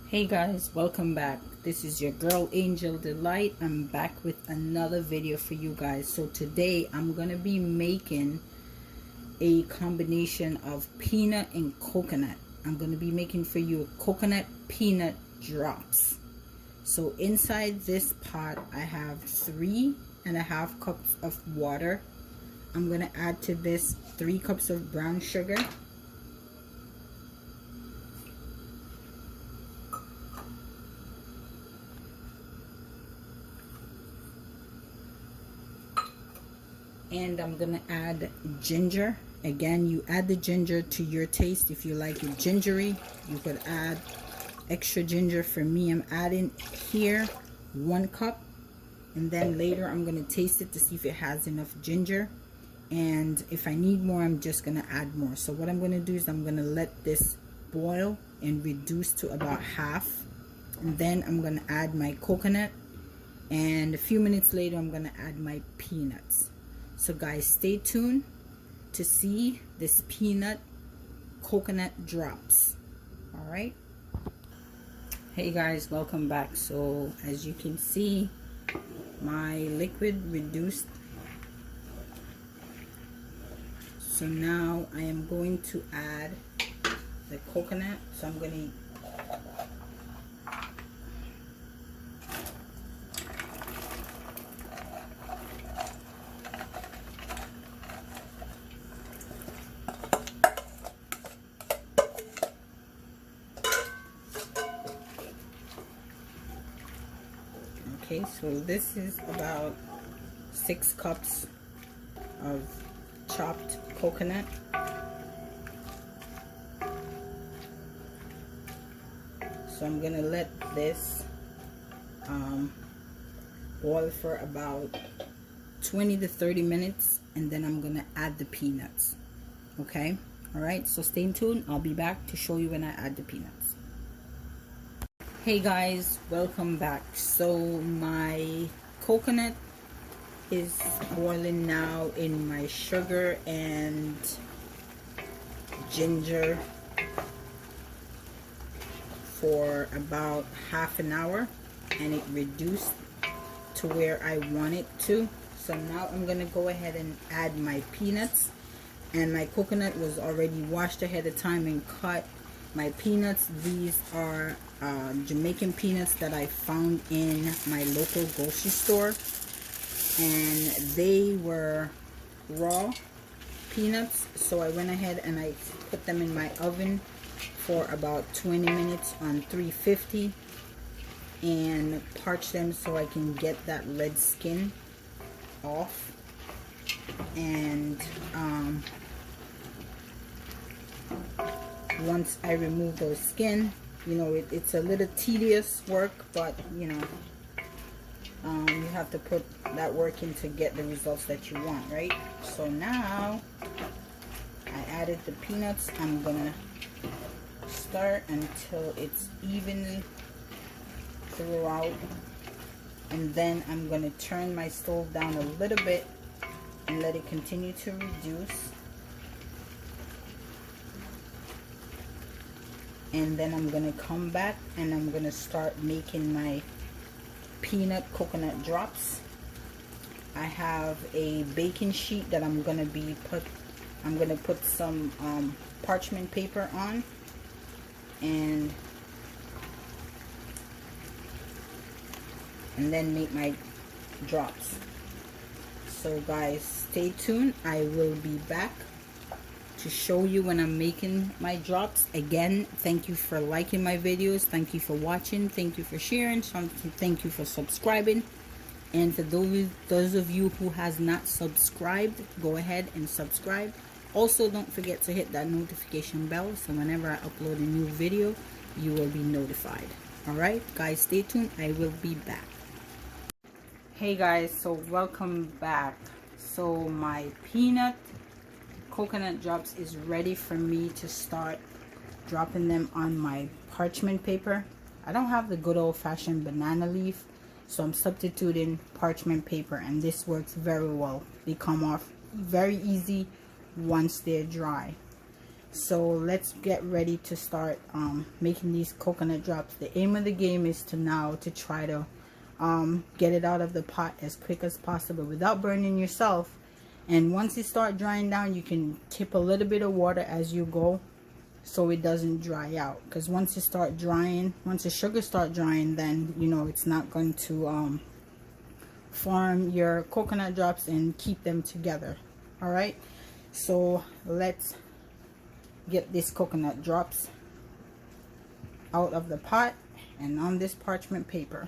Hey guys, welcome back. This is your girl Angel Delight. I'm back with another video for you guys. So today I'm gonna be making a combination of peanut and coconut. I'm gonna be making for you coconut peanut drops. So inside this pot I have 3.5 cups of water. I'm gonna add to this 3 cups of brown sugar, and I'm gonna add ginger. Again, you add the ginger to your taste. If you like it gingery, you could add extra ginger. For me, I'm adding here 1 cup, and then later I'm gonna taste it to see if it has enough ginger, and if I need more, I'm just gonna add more. So what I'm gonna do is I'm gonna let this boil and reduce to about half, and then I'm gonna add my coconut, and a few minutes later I'm gonna add my peanuts. So guys, stay tuned to see this peanut coconut drops. All right. Hey guys, welcome back. So as you can see, my liquid reduced. So now I am going to add the coconut. So I'm going to Okay, so this is about 6 cups of chopped coconut. So I'm gonna let this boil for about 20 to 30 minutes, and then I'm gonna add the peanuts. Okay, all right, so stay tuned. I'll be back to show you when I add the peanuts. Hey guys, welcome back. So my coconut is boiling now in my sugar and ginger for about half an hour, and it reduced to where I want it to. So now I'm gonna go ahead and add my peanuts, and my coconut was already washed ahead of time and cut. My peanuts, these are Jamaican peanuts that I found in my local grocery store, and they were raw peanuts. So I went ahead and I put them in my oven for about 20 minutes on 350 and parched them so I can get that red skin off. And once I remove those skin, you know, it's a little tedious work, but you know, you have to put that work in to get the results that you want, right? So now I added the peanuts. I'm gonna stir until it's evenly throughout, and then I'm gonna turn my stove down a little bit and let it continue to reduce. And then I'm gonna come back and I'm gonna start making my peanut coconut drops. I have a baking sheet that I'm gonna put some parchment paper on, and then make my drops. So guys, stay tuned. I will be back to show you when I'm making my drops. Again, thank you for liking my videos, thank you for watching, thank you for sharing, thank you for subscribing. And for those of you who has not subscribed, go ahead and subscribe. Also, don't forget to hit that notification bell so whenever I upload a new video, you will be notified. Alright guys, stay tuned. I will be back. Hey guys, so welcome back. So my peanut coconut drops is ready for me to start dropping them on my parchment paper. I don't have the good old-fashioned banana leaf, so I'm substituting parchment paper, and this works very well. They come off very easy once they're dry. So let's get ready to start making these coconut drops. The aim of the game is to try to get it out of the pot as quick as possible without burning yourself. And once it start drying down, you can tip a little bit of water as you go so it doesn't dry out, because once it start drying, once the sugar start drying, then you know it's not going to form your coconut drops and keep them together. All right, so let's get these coconut drops out of the pot and on this parchment paper.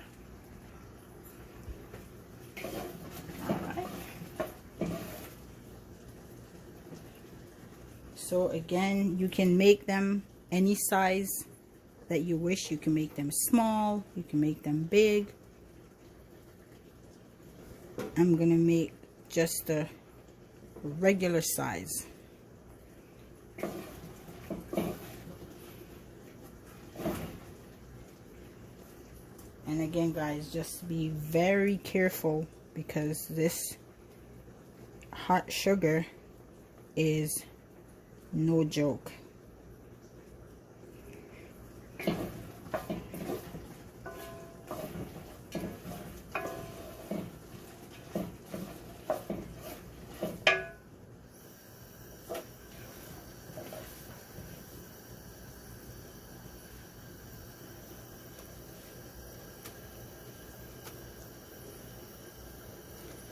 All right, so again, you can make them any size that you wish. You can make them small, you can make them big. I'm gonna make just a regular size. And again, guys, just be very careful, because this hot sugar is no joke.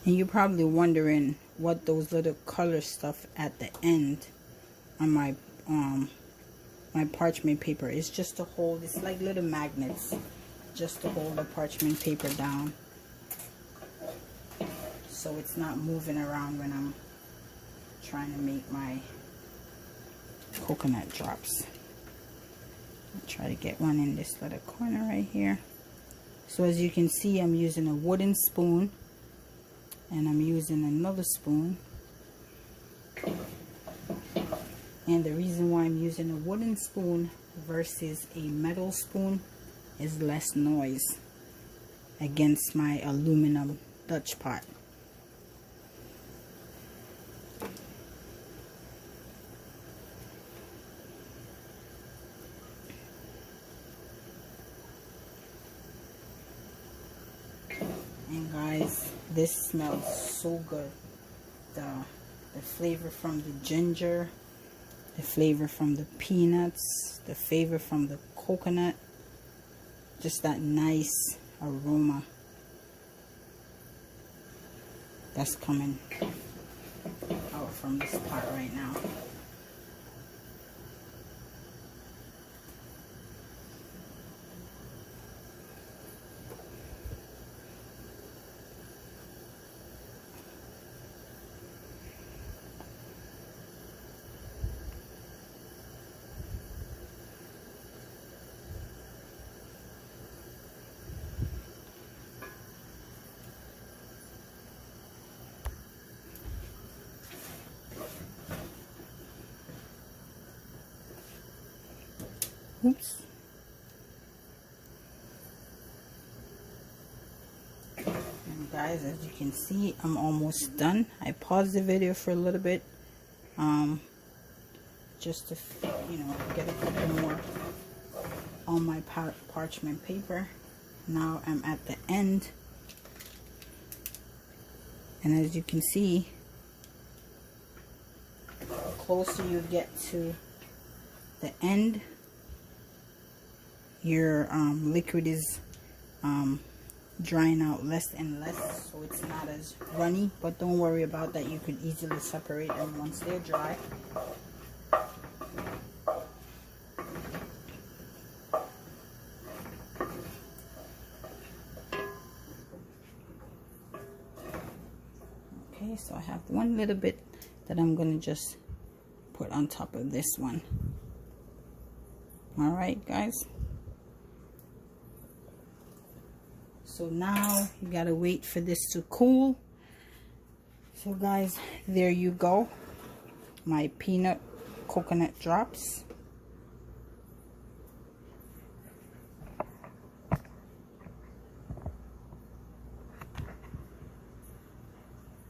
And you're probably wondering what those little color stuff at the end on my my parchment paper is. Just to hold, it's like little magnets, just to hold the parchment paper down so it's not moving around when I'm trying to make my coconut drops. I'll try to get one in this little corner right here. So as you can see, I'm using a wooden spoon, and I'm using another spoon. And the reason why I'm using a wooden spoon versus a metal spoon is less noise against my aluminum Dutch pot. And guys, this smells so good. The flavor from the ginger, the flavor from the peanuts, the flavor from the coconut, just that nice aroma that's coming out from this pot right now. Oops. And guys, as you can see, I'm almost done. I paused the video for a little bit, just to, you know, get a couple more on my parchment paper. Now I'm at the end, and as you can see, the closer you get to the end, your liquid is drying out less and less, so it's not as runny. But don't worry about that, you can easily separate them once they're dry. Okay, so I have one little bit that I'm gonna just put on top of this one. All right, guys. So now you gotta wait for this to cool. So guys, there you go, my peanut coconut drops.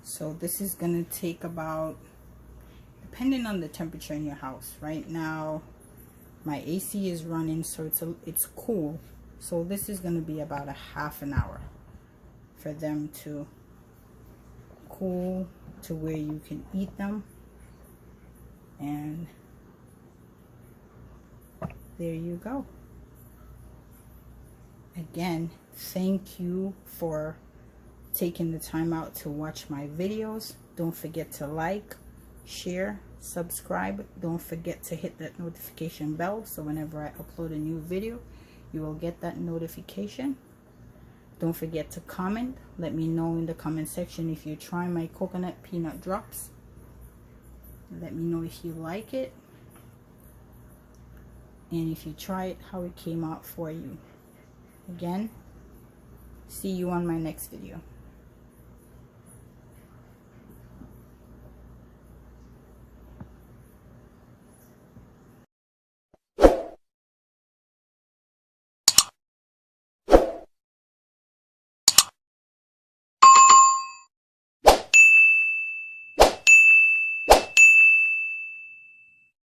So this is gonna take about, depending on the temperature in your house. Right now my AC is running, so it's cool. So this is going to be about a half an hour for them to cool to where you can eat them. And there you go. Again, thank you for taking the time out to watch my videos. Don't forget to like, share, subscribe. Don't forget to hit that notification bell, so whenever I upload a new video, you will get that notification. Don't forget to comment. Let me know in the comment section if you try my coconut peanut drops. Let me know if you like it, and if you try it, how it came out for you. Again, see you on my next video.